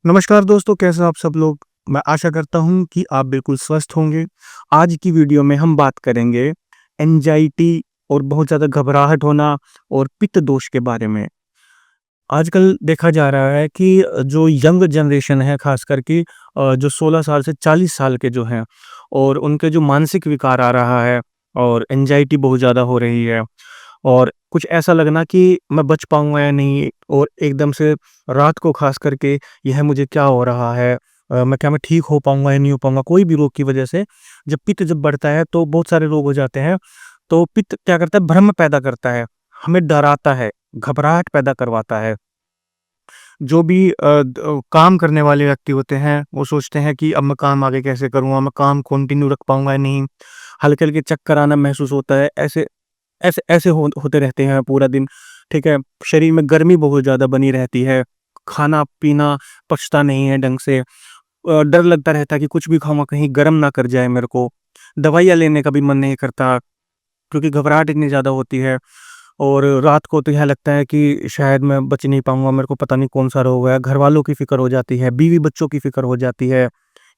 नमस्कार दोस्तों, कैसे हो आप सब लोग? मैं आशा करता हूँ कि आप बिल्कुल स्वस्थ होंगे। आज की वीडियो में हम बात करेंगे एंग्ज़ायटी और बहुत ज़्यादा घबराहट होना और पित्त दोष के बारे में। आजकल देखा जा रहा है कि जो यंग जनरेशन है ख़ास करके जो 16 साल से 40 साल के जो हैं और उनके जो मानसिक विकार आ रहा है और एंग्ज़ायटी बहुत ज़्यादा हो रही है और कुछ ऐसा लगना कि मैं बच पाऊँगा या नहीं और एकदम से रात को ख़ास करके यह मुझे क्या हो रहा है? मैं ठीक हो पाऊँगा या नहीं हो पाऊँगा? कोई भी रोग की वज़ह से जब पित्त बढ़ता है तो बहुत सारे रोग हो जाते हैं। तो पित्त क्या करता है? भ्रम पैदा करता है, हमें डराता है, घबराहट पैदा करवाता है। जो भी काम करने वाले व्यक्ति होते हैं, वो सोचते हैं कि अब मैं काम आगे कैसे करूँगा? मैं काम कंटिन्यू रख पाऊँगा या नहीं? हल्के-हल्के चक्कर आना महसूस होता है। ऐसे ऐसे ऐसे होते रहते हैं पूरा दिन, ठीक है? शरीर में गर्मी बहुत ज़्यादा बनी रहती है, खाना-पीना पचता नहीं है ढंग से। डर लगता रहता है कि कुछ भी खाऊँगा कहीं गरम ना कर जाए मेरे को। दवाइयाँ लेने का भी मन नहीं करता क्योंकि घबराहट इतनी ज़्यादा होती है और रात को तो यह लगता है कि शायद मैं बच नहीं पाऊँगा, मेरे को पता नहीं कौन-सा रोग है। घरवालों की फ़िक्र हो जाती है, बीवी-बच्चों की फ़िक्र हो जाती है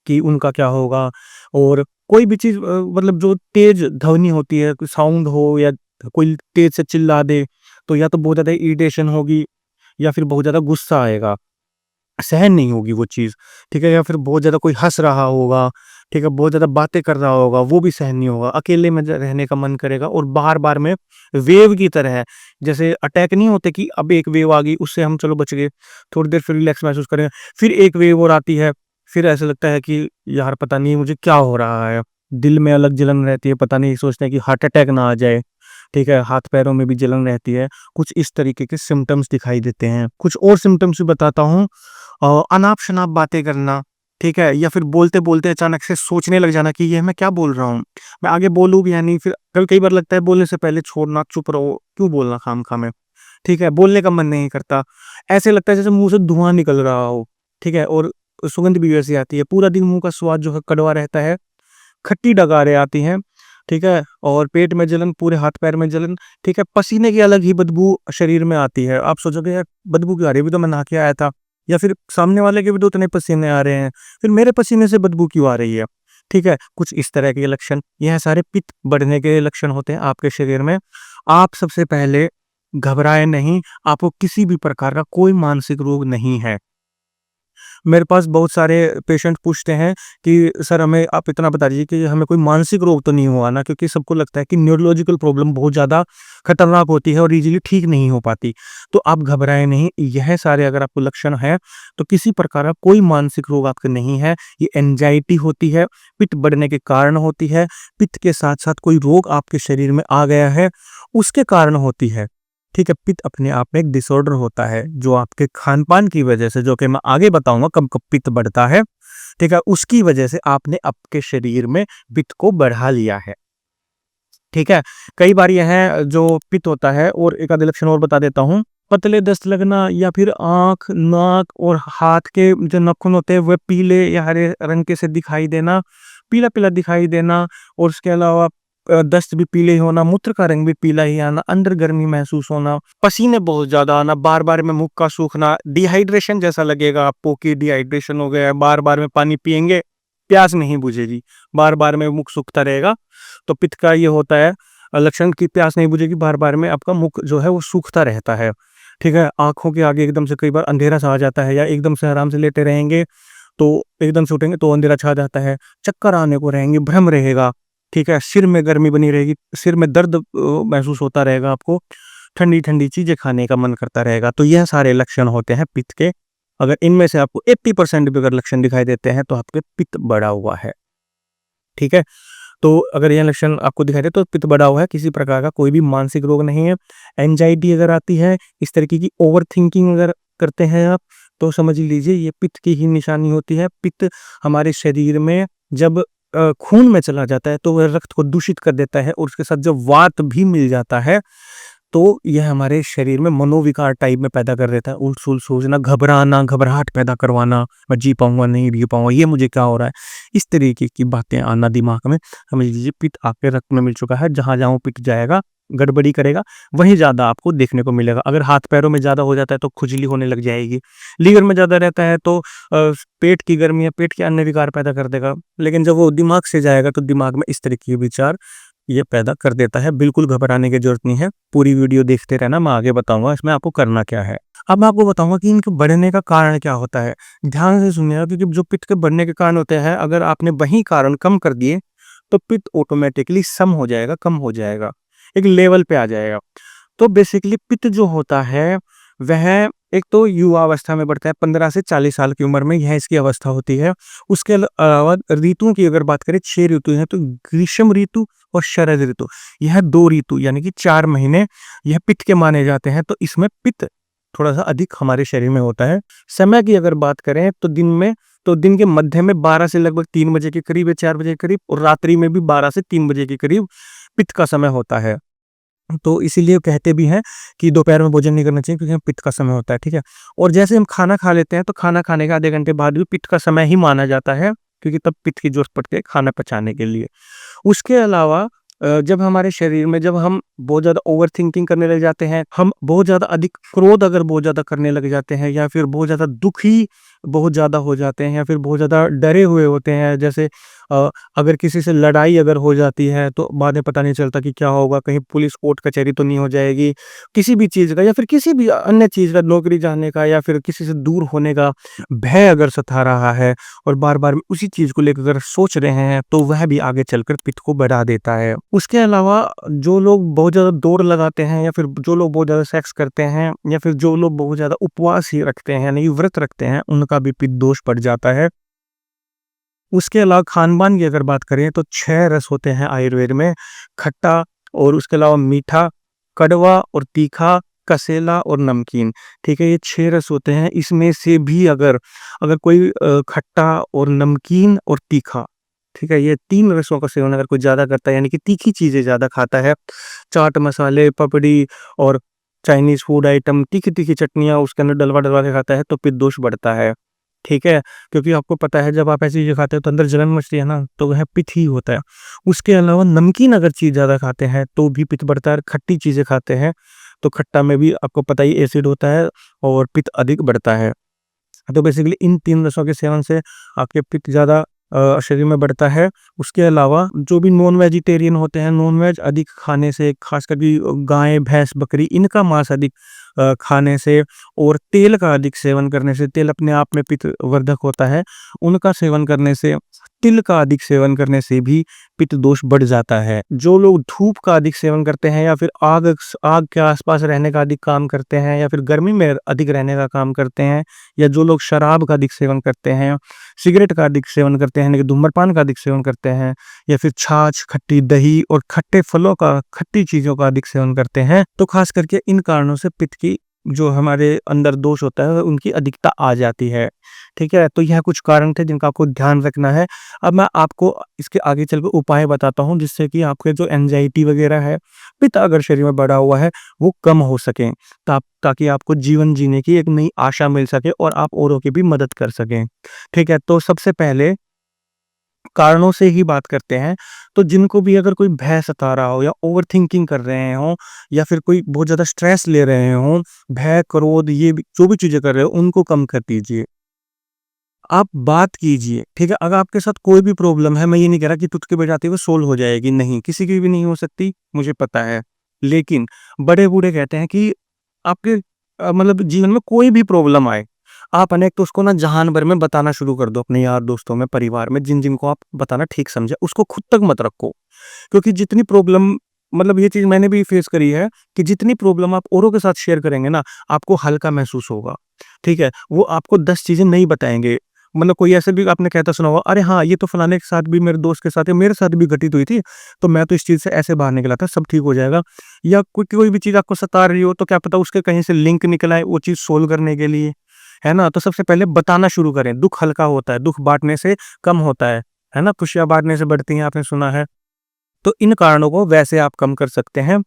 कि उनका क्या होगा और कोई भी चीज़ मतलब जो तेज़ ध्वनि होती है, कोई साउंड हो या कोई तेज़ से चिल्ला दे, तो या तो बहुत ज़्यादा इरिटेशन होगी या फिर बहुत ज़्यादा गुस्सा आएगा। सहन नहीं होगी वो चीज़, ठीक है? या फिर बहुत ज़्यादा कोई हँस रहा होगा, ठीक है? बहुत ज़्यादा बातें कर रहा होगा, वो भी सहन नहीं होगा। अकेले में ज रहने का मन करेगा और बार-बार में वेव की तरह है, जैसे अटैक नहीं होते कि अब एक वेव आ गई, उससे हम चलो बच गए, थोड़ी देर फिर रिलैक्स महसूस करें, फिर एक वेव और आती है, फिर ऐसा लगता है कि यार पता नहीं मुझे क्या हो रहा है? दिल में अलग जलन रहती है, पता नहीं सोचते हैं कि हार्ट अटैक ना आ जाए, ठीक है? हाथ-पैरों में भी जलन रहती है, कुछ इस तरीके के सिम्पटम्स दिखाई देते हैं। कुछ और सिम्पटम्स भी बताता हूँ। अनाप-शनाप बातें करना, ठीक है? या फिर बोलते-बोलते अचानक से सोचने लग जाना कि ये मैं क्या बोल रहा हूँ? मैं आगे बोलूँ भी या नहीं? फिर कभी कई बार लगता है बोलने से पहले छोड़ना, चुप रहो, क्यों बोलना खामखा में, ठीक है? बोलने का मन नहीं करता। ऐसे लगता है जैसे मुँह से धुआँ निकल रहा हो, ठीक है? और सुगंध भी वैसी आती है। पूरा दिन मुँह का स्वाद जो है कड़वा रहता है, खट्टी डगारें आती हैं, ठीक है? और पेट में जलन, पूरे हाथ-पैर में जलन, ठीक है? पसीने की अलग ही बदबू शरीर में आती है। आप सोचोगे यार बदबू क्यों आ रही है? अभी तो मैं नहा के आया था। या फिर सामने वाले के भी तो उतने पसीने आ रहे हैं, फिर मेरे पसीने से बदबू क्यों आ रही है? ठीक है? कुछ इस तरह के लक्षण, यह सारे पित्त बढ़ने के लक्षण होते हैं आपके शरीर में। आप सबसे पहले घबराएँ नहीं, आपको किसी भी प्रकार का कोई मानसिक रोग नहीं है। मेरे पास बहुत सारे पेशेंट पूछते हैं कि सर हमें आप इतना बता दीजिए कि हमें कोई मानसिक रोग तो नहीं हुआ ना? क्योंकि सबको लगता है कि न्यूरोलॉजिकल प्रॉब्लम बहुत ज़्यादा खतरनाक होती है और ईज़िली ठीक नहीं हो पाती। तो आप घबराएँ नहीं, यह सारे अगर आपको लक्षण हैं, तो किसी प्रकार का कोई मानसिक रोग आपके नहीं है। ये एंग्ज़ायटी होती है, पित्त बढ़ने के कारण होती है, पित्त के साथ-साथ कोई रोग आपके शरीर में आ गया है, उसके कारण होती है। ठीक है, पित्त अपने आप में एक डिसऑर्डर होता है, जो आपके खान-पान की वजह से, जो कि मैं आगे बताऊँगा कब-कब पित्त बढ़ता है, ठीक है? उसकी वजह से आपने आपके शरीर में पित्त को बढ़ा लिया है, ठीक है? कई बार यह जो पित्त होता है और एक आधे लक्षण और बता देता हूँ, पतले दस्त लगना या फिर आँख, नाक और हाथ के जो नाखून होते हैं, वह पीले या हरे रंग के से दिखाई देना, पीला-पीला दिखाई देना और उसके अलावा दस्त भी पीले ही होना, मूत्र का रंग भी पीला ही आना, अंदर गर्मी महसूस होना, पसीने बहुत ज़्यादा आना, बार-बार में मुँह का सूखना, डिहाइड्रेशन जैसा लगेगा आपको कि डिहाइड्रेशन हो गया है, बार-बार में पानी पिएँगे, प्यास नहीं बुझेगी, बार-बार में मुँह सूखता रहेगा। तो पित्त का ये होता है लक्षण कि प्यास नहीं बुझेगी, बार-बार में आपका मुख जो है वो सूखता रहता है, ठीक है? आँखों के आगे एकदम से कई बार अंधेरा-सा आ जाता है या एकदम से आराम से लेटे रहेंगे, तो एकदम से उठेंगे तो अंधेरा छा जाता है, चक्कर आने को रहेंगे, भ्रम रहेगा, ठीक है? सिर में गर्मी बनी रहेगी, सिर में दर्द महसूस होता रहेगा आपको, ठंडी-ठंडी चीज़ें खाने का मन करता रहेगा। तो यह सारे लक्षण होते हैं पित्त के। अगर इनमें से आपको 80% भी अगर लक्षण दिखाई देते हैं, तो आपके पित्त बढ़ा हुआ है, ठीक है? तो अगर यह लक्षण आपको दिखाई दे तो पित्त बढ़ा हुआ है, किसी प्रकार का कोई भी मानसिक रोग नहीं है। एंग्ज़ायटी अगर आती है, इस तरीके की ओवरथिंकिंग अगर करते हैं आप, तो समझ लीजिए ये पित्त की ही निशानी होती है। पित्त हमारे शरीर में जब खून में चला जाता है, तो वह रक्त को दूषित कर देता है और उसके साथ जब वात भी मिल जाता है, तो यह हमारे शरीर में मनोविकार टाइप में पैदा कर देता है। उल्ट-सुल्ट सोचना, घबराना, घबराहट पैदा करवाना, मैं जी पाऊँगा, नहीं जी पाऊँगा, ये मुझे क्या हो रहा है? इस तरीके की बातें आना दिमाग में, समझ लीजिए पित्त आपके रक्त में मिल चुका है, जहाँ-जहाँ वो पित्त जाएगा, गड़बड़ी करेगा, वहीं ज़्यादा आपको देखने को मिलेगा। अगर हाथ पैरों में ज़्यादा हो जाता है तो खुजली होने लग जाएगी। लीवर में ज़्यादा रहता है तो पेट की गर्मी या पेट के अन्य विकार पैदा कर देगा। लेकिन जब वो दिमाग से जाएगा तो दिमाग में इस तरीके के विचार ये पैदा कर देता है। बिल्कुल घबराने की ज़रूरत नहीं है। पूरी वीडियो देखते रहना, मैं आगे बताऊँगा इसमें आपको करना क्या है। अब मैं आपको बताऊँगा कि इनके बढ़ने का कारण क्या होता है। ध्यान से सुनिएगा, क्योंकि जो पित्त के बढ़ने के कारण होते हैं, अगर आपने वही कारण कम कर दिए तो पित्त ऑटोमेटिकली सम हो जाएगा, कम हो जाएगा, एक लेवल पे आ जाएगा। तो बेसिकली पित्त जो होता है वह एक तो युवा अवस्था में बढ़ता है, 15 से 40 साल की उम्र में यह इसकी अवस्था होती है। उसके अलावा ऋतुओं की अगर बात करें, 6 ऋतु हैं, तो ग्रीष्म ऋतु और शरद ऋतु, यह 2 ऋतु यानी कि 4 महीने यह पित्त के माने जाते हैं। तो इसमें पित्त थोड़ा-सा अधिक हमारे शरीर में होता है। समय की अगर बात करें तो दिन के मध्य में 12 से लगभग 3 बजे के करीब या 4 बजे के करीब, और रात्रि में भी 12 से 3 बजे के करीब पित्त का समय होता है। तो इसीलिए कहते भी हैं कि दोपहर में भोजन नहीं करना चाहिए, क्योंकि पित्त का समय होता है, ठीक है? और जैसे हम खाना खा लेते हैं तो खाना खाने के आधे घंटे बाद भी पित्त का समय ही माना जाता है, क्योंकि तब पित्त की ज़रूरत पड़ती है खाना पचाने के लिए। उसके अलावा जब हमारे शरीर में जब हम बहुत ज़्यादा ओवरथिंकिंग करने लग जाते हैं, हम बहुत ज़्यादा अधिक क्रोध अगर बहुत ज़्यादा करने लग जाते हैं, या फिर बहुत ज़्यादा दुखी बहुत ज़्यादा हो जाते हैं, या फिर बहुत ज़्यादा डरे हुए होते हैं, जैसे अगर किसी से लड़ाई अगर हो जाती है तो बाद में पता नहीं चलता कि क्या होगा, कहीं पुलिस कोर्ट कचहरी तो नहीं हो जाएगी, किसी भी चीज़ का या फिर किसी भी अन्य चीज़ का, नौकरी जाने का या फिर किसी से दूर होने का भय अगर सता रहा है, और बार-बार उसी चीज़ को लेकर अगर सोच रहे हैं, तो वह भी आगे चलकर पित्त को बढ़ा देता है। उसके अलावा जो लोग बहुत ज़्यादा दौड़ लगाते हैं, या फिर जो लोग बहुत ज़्यादा सेक्स करते हैं, या फिर जो लोग बहुत ज़्यादा उपवास ही रखते हैं, यानी व्रत रखते हैं, उनका भी पित्त दोष बढ़ जाता है। उसके अलावा खान-पान की अगर बात करें तो 6 रस होते हैं आयुर्वेद में, खट्टा और उसके अलावा मीठा, कड़वा और तीखा, कसेला और नमकीन, ठीक है? ये 6 रस होते हैं। इसमें से भी अगर अगर कोई खट्टा और नमकीन और तीखा, ठीक है? ये 3 रसों का सेवन अगर कोई ज़्यादा करता है, यानी कि तीखी चीज़ें ज़्यादा खाता है, चाट मसाले, पपड़ी और चाइनीज़ फूड आइटम, तीखी-तीखी चटनियाँ उसके अंदर डलवा-डलवा के खाता है, तो पित्त दोष बढ़ता है। ठीक है? क्योंकि आपको पता है जब आप ऐसी चीज़ें खाते हो तो अंदर जलन मचती है ना, तो वह पित्त ही होता है। उसके अलावा नमकीन अगर चीज़ ज़्यादा खाते हैं तो भी पित्त बढ़ता है, और खट्टी चीज़ें खाते हैं तो खट्टा में भी आपको पता ही एसिड होता है और पित्त अधिक बढ़ता है। तो बेसिकली इन 3 रसों के सेवन से आपके पित्त ज़्यादा शरीर में बढ़ता है। उसके अलावा जो भी नॉन वेजिटेरियन होते हैं, नॉन वेज अधिक खाने से, ख़ासकर कि गाय, भैंस, बकरी इनका मांस अधिक खाने से, और तेल का अधिक सेवन करने से, तेल अपने आप में पित्त वर्धक होता है, उनका सेवन करने से, तिल का अधिक सेवन करने से भी पित्त दोष बढ़ जाता है। जो लोग धूप का अधिक सेवन करते हैं, या फिर आग के आस-पास रहने का अधिक काम करते हैं, या फिर गर्मी में अधिक रहने का काम करते हैं, या जो लोग शराब का अधिक सेवन करते हैं, सिगरेट का अधिक सेवन करते हैं, यानी कि धूम्रपान का अधिक सेवन करते हैं, या फिर छाछ, खट्टी दही और खट्टे फलों का, खट्टी चीज़ों का अधिक सेवन करते हैं, तो ख़ास करके इन कारणों से पित्त की जो हमारे अंदर दोष होता है, उनकी अधिकता आ जाती है। ठीक है? तो यह कुछ कारण थे जिनका आपको ध्यान रखना है। अब मैं आपको इसके आगे चलकर उपाय बताता हूँ, जिससे कि आपके जो एंग्ज़ायटी वग़ैरह है, पित्त अगर शरीर में बढ़ा हुआ है, वो कम हो सके, ताकि आपको जीवन जीने की एक नई आशा मिल सके और आप औरों की भी मदद कर सकें। ठीक है? तो सबसे पहले कारणों से ही बात करते हैं। तो जिनको भी अगर कोई भय सता रहा हो, या ओवरथिंकिंग कर रहे हों, या फिर कोई बहुत ज़्यादा स्ट्रेस ले रहे हों, भय, क्रोध, ये भी जो भी चीज़ें कर रहे हो, उनको कम कर दीजिए। आप बात कीजिए, ठीक है? अगर आपके साथ कोई भी प्रॉब्लम है, मैं ये नहीं कह रहा कि चुटकी बजाते हुए सोल्व हो जाएगी, नहीं, किसी की भी नहीं हो सकती, मुझे पता है। लेकिन बड़े-बूढ़े कहते हैं कि आपके मतलब जीवन में कोई भी प्रॉब्लम आए, आप है ना एक तो उसको ना जहान भर में बताना शुरू कर दो, अपने यार दोस्तों में, परिवार में, जिनको आप बताना ठीक समझे, उसको खुद तक मत रखो। क्योंकि जितनी प्रॉब्लम, मतलब ये चीज़ मैंने भी फेस करी है, कि जितनी प्रॉब्लम आप औरों के साथ शेयर करेंगे ना, आपको हल्का महसूस होगा, ठीक है? वो आपको 10 चीज़ें नहीं बताएँगे। मतलब कोई ऐसे भी आपने कहता सुना होगा, "अरे हाँ, ये तो फलाने के साथ भी, मेरे दोस्त के साथ या मेरे साथ भी घटित हुई थी, तो मैं तो इस चीज़ से ऐसे बाहर निकला था, सब ठीक हो जाएगा।" या कोई कोई भी चीज़ आपको सता रही हो, तो क्या पता उसके कहीं से लिंक निकल आए वो चीज़ सोल्व करने के लिए, है ना? तो सबसे पहले बताना शुरू करें, दुःख हल्का होता है, दुःख बाँटने से कम होता है ना? खुशियाँ बाँटने से बढ़ती हैं, आपने सुना है। तो इन कारणों को वैसे आप कम कर सकते हैं।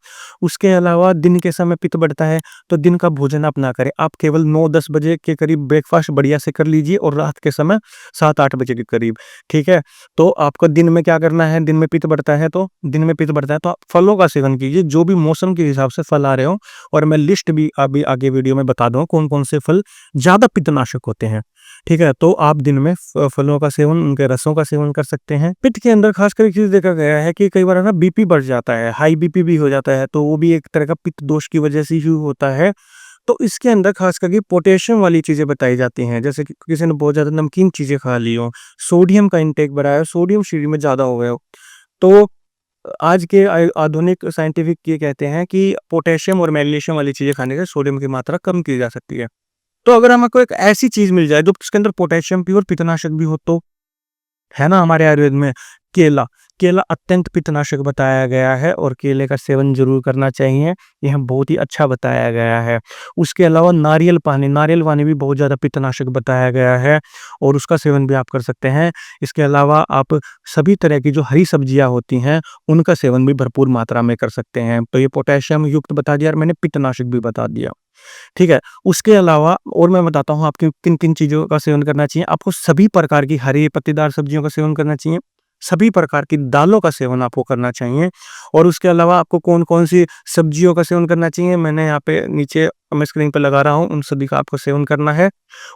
उसके अलावा दिन के समय पित्त बढ़ता है, तो दिन का भोजन आप ना करें। आप केवल 9-10 बजे के करीब ब्रेकफ़ास्ट बढ़िया से कर लीजिए और रात के समय 7-8 बजे के करीब, ठीक है? तो आपको दिन में क्या करना है, दिन में पित्त बढ़ता है तो आप फलों का सेवन कीजिए, जो भी मौसम के हिसाब से फल आ रहे हों, और मैं लिस्ट भी अभी आगे वीडियो में बता दूँगा कौन-कौन से फल ज़्यादा पित्तनाशक होते हैं, ठीक है? तो आप दिन में फलों का सेवन, उनके रसों का सेवन कर सकते हैं। पित्त के अंदर खासकर एक चीज़ देखा गया है कि कई बार है ना बीपी बढ़ जाता है, हाई बीपी भी हो जाता है, तो वो भी एक तरह का पित्त दोष की वजह से ही होता है। तो इसके अंदर खास करके पोटेशियम वाली चीज़ें बताई जाती हैं, जैसे कि किसी ने बहुत ज़्यादा नमकीन चीज़ें खा ली हों, सोडियम का इंटेक बढ़ाया हो, सोडियम शरीर में ज़्यादा हो गया हो। तो आज के आधुनिक साइंटिफिक ये कहते हैं कि पोटेशियम और मैग्नीशियम वाली चीज़ें खाने से सोडियम की मात्रा कम की जा सकती है। तो अगर हमको एक ऐसी चीज़ मिल जाए जो जिसके अंदर पोटेशियम भी और पित्तनाशक भी हो, तो है ना हमारे आयुर्वेद में केला। केला अत्यंत पित्तनाशक बताया गया है और केले का सेवन ज़रूर करना चाहिए, यह बहुत ही अच्छा बताया गया है। उसके अलावा नारियल पानी भी बहुत ज़्यादा पित्तनाशक बताया गया है और उसका सेवन भी आप कर सकते हैं। इसके अलावा आप सभी तरह की जो हरी सब्जियाँ होती हैं, उनका सेवन भी भरपूर मात्रा में कर सकते हैं। तो ये पोटेशियम युक्त बता दिया और मैंने पित्तनाशक भी बता दिया। ठीक है? उसके अलावा और मैं बताता हूँ आपको किन-किन चीज़ों का सेवन करना चाहिए। आपको सभी प्रकार की हरी पत्तेदार सब्जियों का सेवन करना चाहिए, सभी प्रकार की दालों का सेवन आपको करना चाहिए और उसके अलावा आपको कौन-कौन सी सब्जियों का सेवन करना चाहिए, मैंने यहाँ पे नीचे मैं स्क्रीन पे लगा रहा हूँ, उन सभी का आपको सेवन करना है।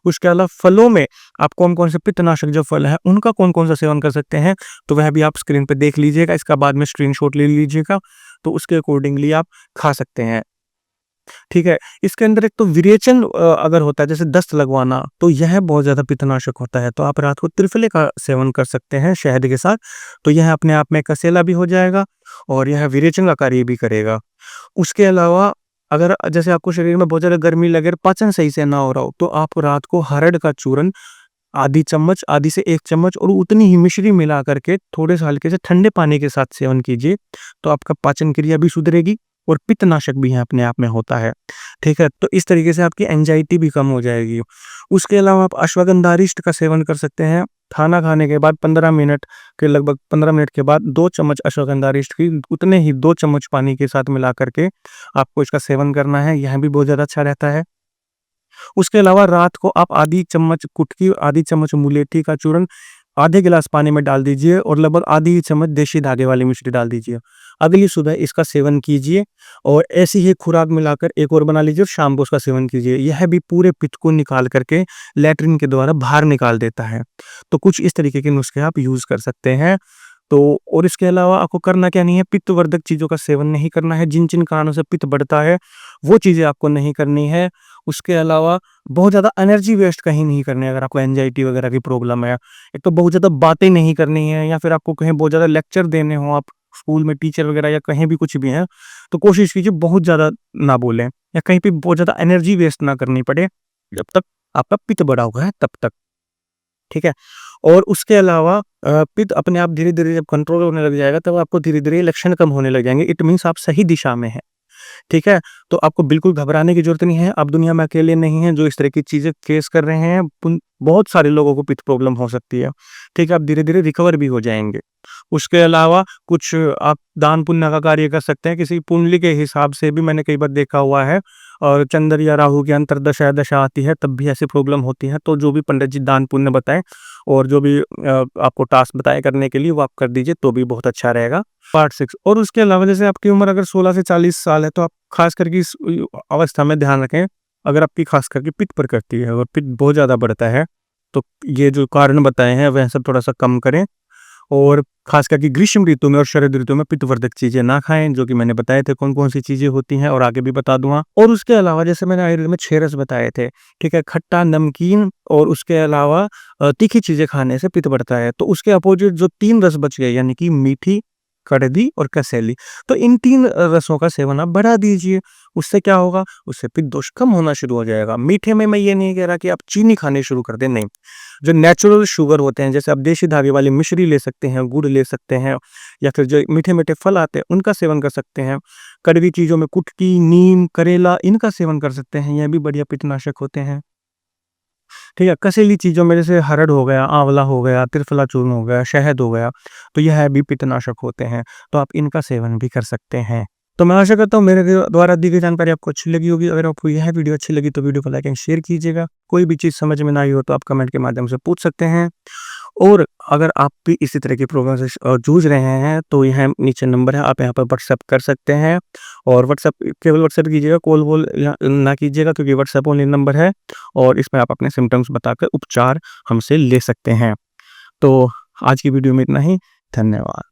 उसके अलावा फलों में आप कौन-कौन से पित्तनाशक जो फल हैं, उनका कौन-कौन सा सेवन कर सकते हैं, तो वह भी आप स्क्रीन पे देख लीजिएगा, इसका बाद में स्क्रीनशॉट ले लीजिएगा, तो उसके अकॉर्डिंगली आप खा सकते हैं। ठीक है? इसके अंदर एक तो विरेचन अगर होता है जैसे दस्त लगवाना, तो यह बहुत ज़्यादा पित्तनाशक होता है। तो आप रात को त्रिफले का सेवन कर सकते हैं शहद के साथ, तो यह अपने आप में कसैला भी हो जाएगा और यह विरेचन का कार्य भी करेगा। उसके अलावा अगर जैसे आपको शरीर में बहुत ज़्यादा गर्मी लगे और पाचन सही से ना हो रहा हो, तो आप रात को हरड़ का चूर्ण आधी चम्मच, आधी से 1 चम्मच और उतनी ही मिश्री मिला करके थोड़े से हल्के से ठंडे पानी के साथ सेवन कीजिए, तो आपका पाचन क्रिया भी सुधरेगी और पित्तनाशक भी है अपने आप में होता है। ठीक है? तो इस तरीके से आपकी एंग्जायटी भी कम हो जाएगी। उसके अलावा आप अश्वगंधारिष्ट का सेवन कर सकते हैं। खाना खाने के बाद 15 मिनट के लगभग 15 मिनट के बाद 2 चम्मच अश्वगंधारिष्ट की उतने ही 2 चम्मच पानी के साथ मिला करके आपको इसका सेवन करना है। यह भी बहुत ज़्यादा अच्छा रहता है। उसके अलावा रात को आप आधी चम्मच कुटकी, आधी चम्मच मुलेठी का चूर्ण आधे गिलास पानी में डाल दीजिए और लगभग आधी चम्मच देशी धागे वाली मिश्री डाल दीजिए। अगली सुबह इसका सेवन कीजिए और ऐसी ही खुराक मिलाकर एक और बना लीजिए और शाम को उसका सेवन कीजिए। यह भी पूरे पित्त को निकाल करके लैट्रिन के द्वारा बाहर निकाल देता है। तो कुछ इस तरीके के नुस्खे आप यूज़ कर सकते हैं। तो और इसके अलावा आपको करना क्या नहीं है, पित्तवर्धक चीज़ों का सेवन नहीं करना है, जिन-जिन कारणों से पित्त बढ़ता है, वो चीज़ें आपको नहीं करनी है। उसके अलावा बहुत ज़्यादा एनर्जी वेस्ट कहीं नहीं करनी है अगर आपको एंग्जायटी वगैरह की प्रॉब्लम है। एक तो बहुत ज़्यादा बातें नहीं करनी है या फिर आपको कहीं बहुत ज़्यादा लेक्चर देने हों, आप स्कूल में टीचर वगैरह या कहीं भी कुछ भी हैं, तो कोशिश कीजिए बहुत ज़्यादा ना बोलें या कहीं पे बहुत ज़्यादा एनर्जी वेस्ट ना करनी पड़े, जब तक आपका पित्त बढ़ा हुआ है तब तक। ठीक है? और उसके अलावा पित्त अपने आप धीरे-धीरे जब कंट्रोल होने लग जाएगा, तब आपको धीरे-धीरे लक्षण कम होने लग जाएँगे। इट मीन्स आप सही दिशा में हैं। ठीक है? तो आपको बिल्कुल घबराने की ज़रूरत नहीं है। आप दुनिया में अकेले नहीं हैं जो इस तरह की चीज़ें फेस कर रहे हैं। बहुत सारे लोगों को पित्त प्रॉब्लम हो सकती है। ठीक है? आप धीरे-धीरे रिकवर भी हो जाएँगे। उसके अलावा कुछ आप दान पुण्य का कार्य कर सकते हैं। किसी कुंडली के हिसाब से भी मैंने कई बार देखा हुआ है और चंद्र या राहु की अंतर्दशा या दशा आती है, तब भी ऐसी प्रॉब्लम होती है। तो जो भी पंडित जी दान पुण्य बताएँ और जो भी आपको टास्क बताएँ करने के लिए, वो आप कर दीजिए, तो भी बहुत अच्छा रहेगा। पार्ट 6 और उसके अलावा जैसे आपकी उम्र अगर 16 से 40 साल है, तो आप खास करके इस अवस्था में ध्यान रखें, अगर आपकी खास करके पित्त पर करती है और पित्त बहुत ज़्यादा बढ़ता है, तो ये जो कारण बताए हैं, वह सब थोड़ा-सा कम करें और खास करके ग्रीष्म ऋतु में और शरद ऋतु में पित्तवर्धक चीज़ें ना खाएँ, जो कि मैंने बताए थे कौन-कौन सी चीज़ें होती हैं और आगे भी बता दूँगा। और उसके अलावा जैसे मैंने आयुर्वेद में 6 रस बताए थे, ठीक है? खट्टा, नमकीन और उसके अलावा तीखी चीज़ें खाने से पित्त बढ़ता है। तो उसके अपोज़िट जो 3 रस बच गए, यानी कि मीठी, कड़वी और कसैली। तो इन 3 रसों का सेवन आप बढ़ा दीजिए। उससे क्या होगा? उससे पित्त दोष कम होना शुरू हो जाएगा। मीठे में मैं ये नहीं कह रहा कि आप चीनी खानी शुरू कर दें, नहीं। जो नेचुरल शुगर होते हैं, जैसे आप देशी धागे वाली मिश्री ले सकते हैं, गुड़ ले सकते हैं या फिर जो मीठे-मीठे फल आते हैं, उनका सेवन कर सकते हैं। कड़वी चीज़ों में कुटकी, नीम, करेला इनका सेवन कर सकते हैं, यह भी बढ़िया पित्तनाशक होते हैं। ठीक है? कसेली चीज़ों में जैसे हरड़ हो गया, आंवला हो गया, त्रिफला चूर्ण हो गया, शहद हो गया, तो यह भी पित्तनाशक होते हैं, तो आप इनका सेवन भी कर सकते हैं। तो मैं आशा करता हूँ मेरे द्वारा दी गई जानकारी आपको अच्छी लगी होगी। अगर आपको यह वीडियो अच्छी लगी तो वीडियो को लाइक एंड शेयर कीजिएगा। कोई भी चीज़ समझ में ना आई हो तो आप कमेंट के माध्यम से पूछ सकते हैं। और अगर आप भी इसी तरह की प्रॉब्लम से जूझ रहे हैं तो यह नीचे नंबर है, आप यहाँ पर व्हाट्सएप कर सकते हैं। और व्हाट्सएप केवल व्हाट्सएप कीजिएगा, कॉल वॉल ना कीजिएगा, क्योंकि व्हाट्सएप ओनली नंबर है और इसमें आप अपने सिम्टम्स बताकर उपचार हमसे ले सकते हैं। तो आज की वीडियो में इतना ही। धन्यवाद।